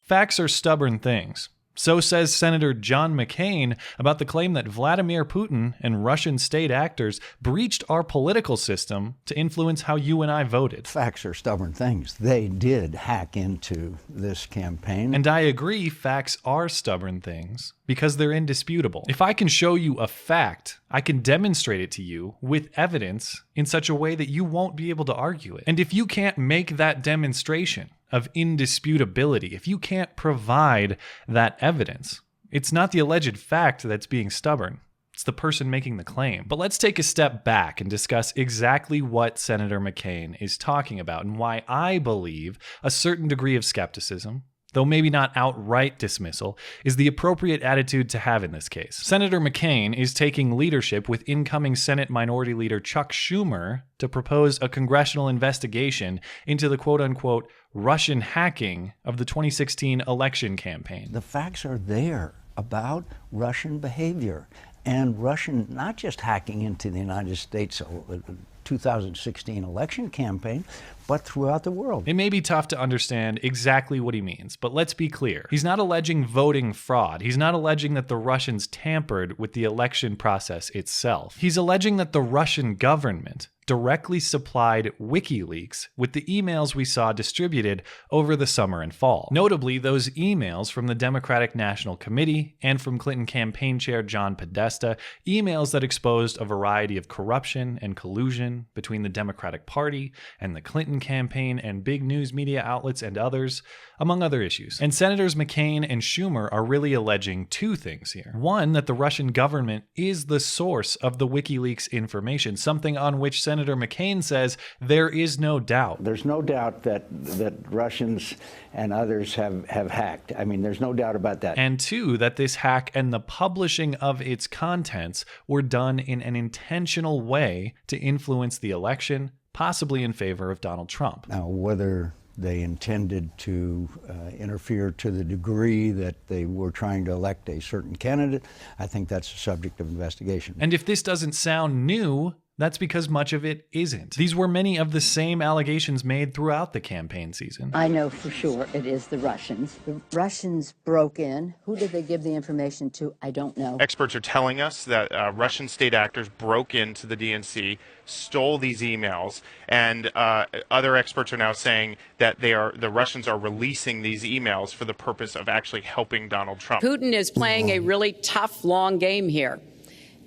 Facts are stubborn things. So says Senator John McCain about the claim that Vladimir Putin and Russian state actors breached our political system to influence how you and I voted. Facts are stubborn things. They did hack into this campaign. And I agree, facts are stubborn things because they're indisputable. If I can show you a fact, I can demonstrate it to you with evidence in such a way that you won't be able to argue it. And if you can't make that demonstration of indisputability, if you can't provide that evidence, it's not the alleged fact that's being stubborn. It's the person making the claim. But let's take a step back and discuss exactly what Senator McCain is talking about and why I believe a certain degree of skepticism, though maybe not outright dismissal, is the appropriate attitude to have in this case. Senator McCain is taking leadership with incoming Senate Minority Leader Chuck Schumer to propose a congressional investigation into the quote-unquote Russian hacking of the 2016 election campaign. The facts are there about Russian behavior and Russian, not just hacking into the United States 2016 election campaign, but throughout the world. It may be tough to understand exactly what he means, but let's be clear. He's not alleging voting fraud. He's not alleging that the Russians tampered with the election process itself. He's alleging that the Russian government directly supplied WikiLeaks with the emails we saw distributed over the summer and fall. Notably, those emails from the Democratic National Committee and from Clinton campaign chair John Podesta, emails that exposed a variety of corruption and collusion between the Democratic Party and the Clinton campaign and big news media outlets and others, among other issues. And Senators McCain and Schumer are really alleging two things here. One, that the Russian government is the source of the WikiLeaks information, something on which Senator McCain says there is no doubt. There's no doubt that Russians and others have hacked. I mean, there's no doubt about that. And two, that this hack and the publishing of its contents were done in an intentional way to influence the election, possibly in favor of Donald Trump. Now, whether they intended to interfere to the degree that they were trying to elect a certain candidate, I think that's a subject of investigation. And if this doesn't sound new, that's because much of it isn't. These were many of the same allegations made throughout the campaign season. I know for sure it is the Russians. The Russians broke in. Who did they give the information to? I don't know. Experts are telling us that Russian state actors broke into the DNC, stole these emails, and other experts are now saying that the Russians are releasing these emails for the purpose of actually helping Donald Trump. Putin is playing a really tough, long game here.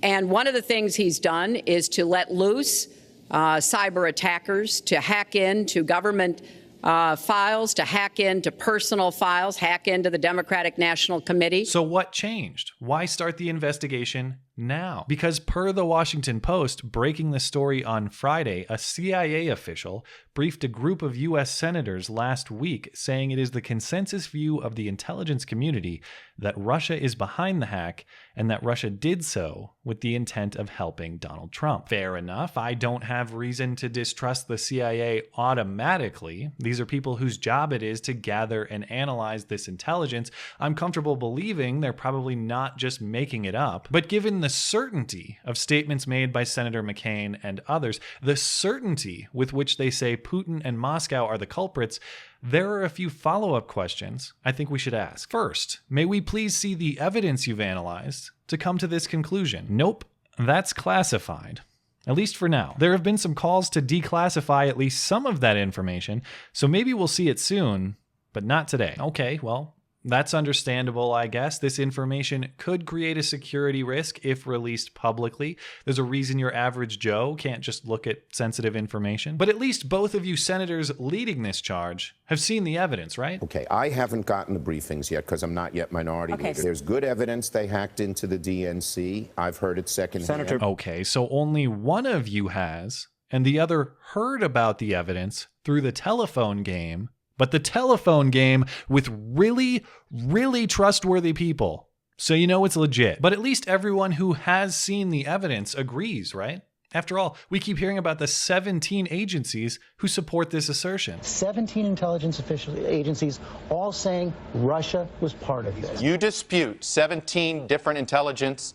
And one of the things he's done is to let loose cyber attackers to hack into government files, to hack into personal files, hack into the Democratic National Committee. So what changed? Why start the investigation now? Because per the Washington Post, breaking the story on Friday, a CIA official briefed a group of U.S. senators last week saying it is the consensus view of the intelligence community that Russia is behind the hack and that Russia did so with the intent of helping Donald Trump. Fair enough. I don't have reason to distrust the CIA automatically. These are people whose job it is to gather and analyze this intelligence. I'm comfortable believing they're probably not just making it up. But given the certainty of statements made by Senator McCain and others, the certainty with which they say Putin and Moscow are the culprits, there are a few follow-up questions I think we should ask. First, may we please see the evidence you've analyzed to come to this conclusion? Nope, that's classified. At least for now. There have been some calls to declassify at least some of that information, so maybe we'll see it soon, but not today. Okay, well, that's understandable, I guess. This information could create a security risk if released publicly. There's a reason your average Joe can't just look at sensitive information. But at least both of you senators leading this charge have seen the evidence, right? Okay, I haven't gotten the briefings yet because I'm not yet minority leader. There's good evidence they hacked into the DNC. I've heard it secondhand. Okay, so only one of you has, and the other heard about the evidence through the telephone game. But the telephone game with really, really trustworthy people. So you know it's legit. But at least everyone who has seen the evidence agrees, right? After all, we keep hearing about the 17 agencies who support this assertion. 17 intelligence agencies all saying Russia was part of this. You dispute 17 different intelligence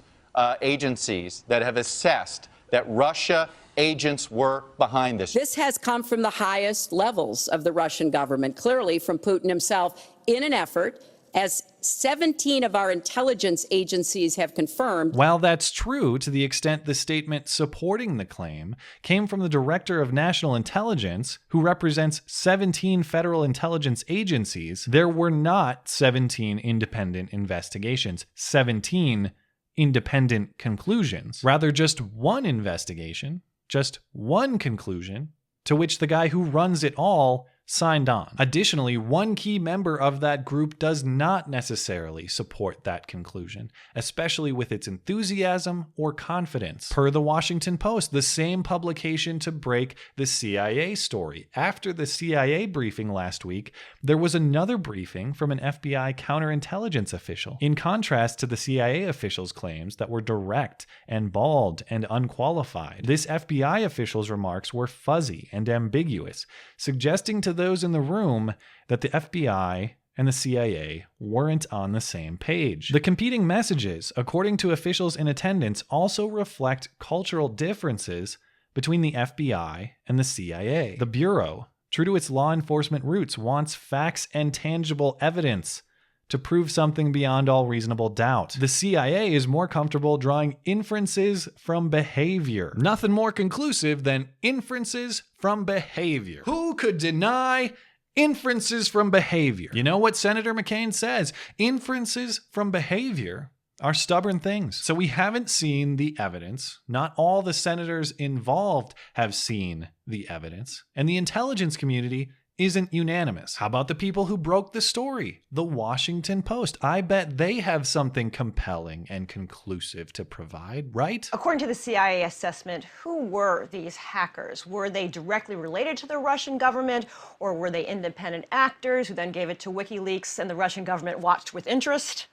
agencies that have assessed that Russia agents were behind this. This has come from the highest levels of the Russian government, clearly from Putin himself, in an effort, as 17 of our intelligence agencies have confirmed. While that's true to the extent the statement supporting the claim came from the Director of National Intelligence, who represents 17 federal intelligence agencies, there were not 17 independent investigations, 17 independent conclusions. Rather, just one investigation, just one conclusion, to which the guy who runs it all signed on. Additionally, one key member of that group does not necessarily support that conclusion, especially with its enthusiasm or confidence. Per the Washington Post, the same publication to break the CIA story. After the CIA briefing last week, there was another briefing from an FBI counterintelligence official. In contrast to the CIA official's claims that were direct and bald and unqualified, this FBI official's remarks were fuzzy and ambiguous, suggesting to those in the room that the FBI and the CIA weren't on the same page. The competing messages, according to officials in attendance, also reflect cultural differences between the FBI and the CIA. The Bureau, true to its law enforcement roots, wants facts and tangible evidence to prove something beyond all reasonable doubt. The CIA is more comfortable drawing inferences from behavior. Nothing more conclusive than inferences from behavior. Who could deny inferences from behavior? You know what Senator McCain says? Inferences from behavior are stubborn things. So we haven't seen the evidence. Not all the senators involved have seen the evidence. And the intelligence community isn't unanimous. How about the people who broke the story? The Washington Post. I bet they have something compelling and conclusive to provide, right? According to the CIA assessment, who were these hackers? Were they directly related to the Russian government, or were they independent actors who then gave it to WikiLeaks and the Russian government watched with interest?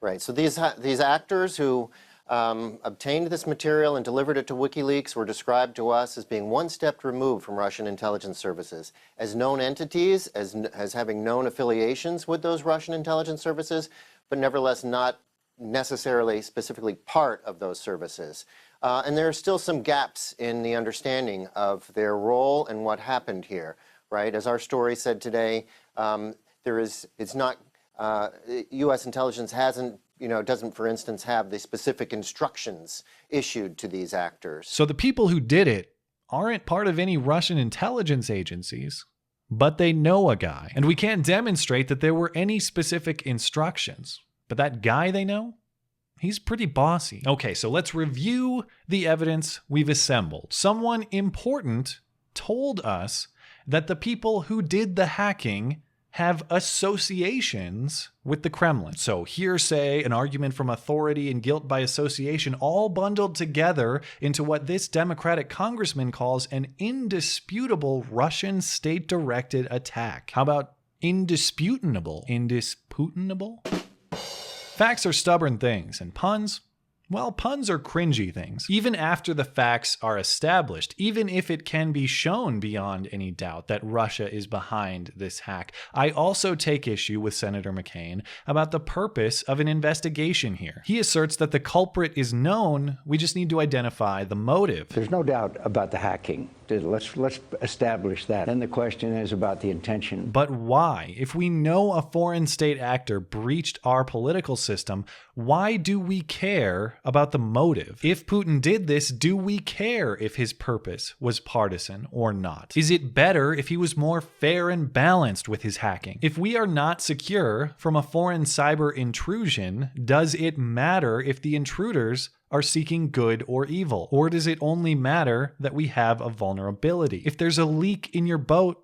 Right. So these actors who obtained this material and delivered it to WikiLeaks were described to us as being one step removed from Russian intelligence services, as known entities, as having known affiliations with those Russian intelligence services, but nevertheless not necessarily specifically part of those services. And there are still some gaps in the understanding of their role and what happened here, right? As our story said today, U.S. intelligence doesn't, for instance, have the specific instructions issued to these actors. So the people who did it aren't part of any Russian intelligence agencies, but they know a guy. And we can't demonstrate that there were any specific instructions. But that guy they know, he's pretty bossy. Okay, so let's review the evidence we've assembled. Someone important told us that the people who did the hacking have associations with the Kremlin. So hearsay, an argument from authority, and guilt by association, all bundled together into what this Democratic congressman calls an indisputable Russian state-directed attack. How about indisputable? Indisputable? Facts are stubborn things, and puns? Well, puns are cringy things. Even after the facts are established, even if it can be shown beyond any doubt that Russia is behind this hack, I also take issue with Senator McCain about the purpose of an investigation here. He asserts that the culprit is known, we just need to identify the motive. There's no doubt about the hacking. Let's establish that. Then the question is about the intention. But why? If we know a foreign state actor breached our political system, why do we care about the motive? If Putin did this, do we care if his purpose was partisan or not? Is it better if he was more fair and balanced with his hacking? If we are not secure from a foreign cyber intrusion, does it matter if the intruders are seeking good or evil? Or does it only matter that we have a vulnerability? If there's a leak in your boat,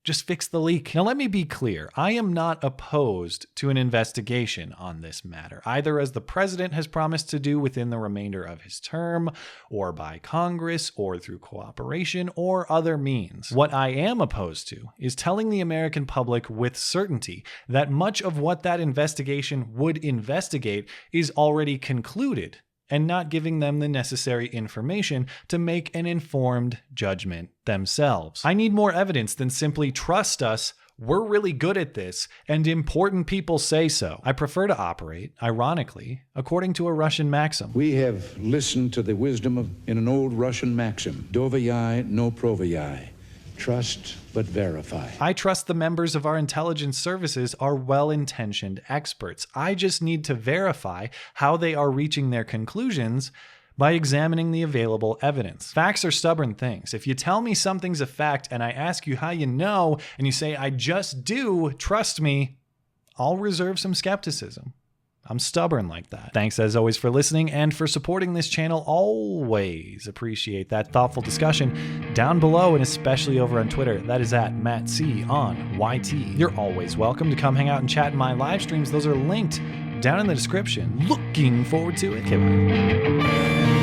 just fix the leak. Now, let me be clear. I am not opposed to an investigation on this matter, either as the president has promised to do within the remainder of his term, or by Congress, or through cooperation, or other means. What I am opposed to is telling the American public with certainty that much of what that investigation would investigate is already concluded, and not giving them the necessary information to make an informed judgment themselves. I need more evidence than simply trust us We're really good at this, and important people say so. I prefer to operate, ironically, according to a Russian maxim. We have listened to the wisdom in an old Russian maxim, dovyai no provyai. Trust but verify. I trust the members of our intelligence services are well-intentioned experts. I just need to verify how they are reaching their conclusions by examining the available evidence. Facts are stubborn things. If you tell me something's a fact and I ask you how you know, and you say, I just do, trust me, I'll reserve some skepticism. I'm stubborn like that. Thanks as always for listening and for supporting this channel. Always appreciate that thoughtful discussion down below and especially over on Twitter. That is at Matt C on YT. You're always welcome to come hang out and chat in my live streams. Those are linked down in the description. Looking forward to it. Okay, bye.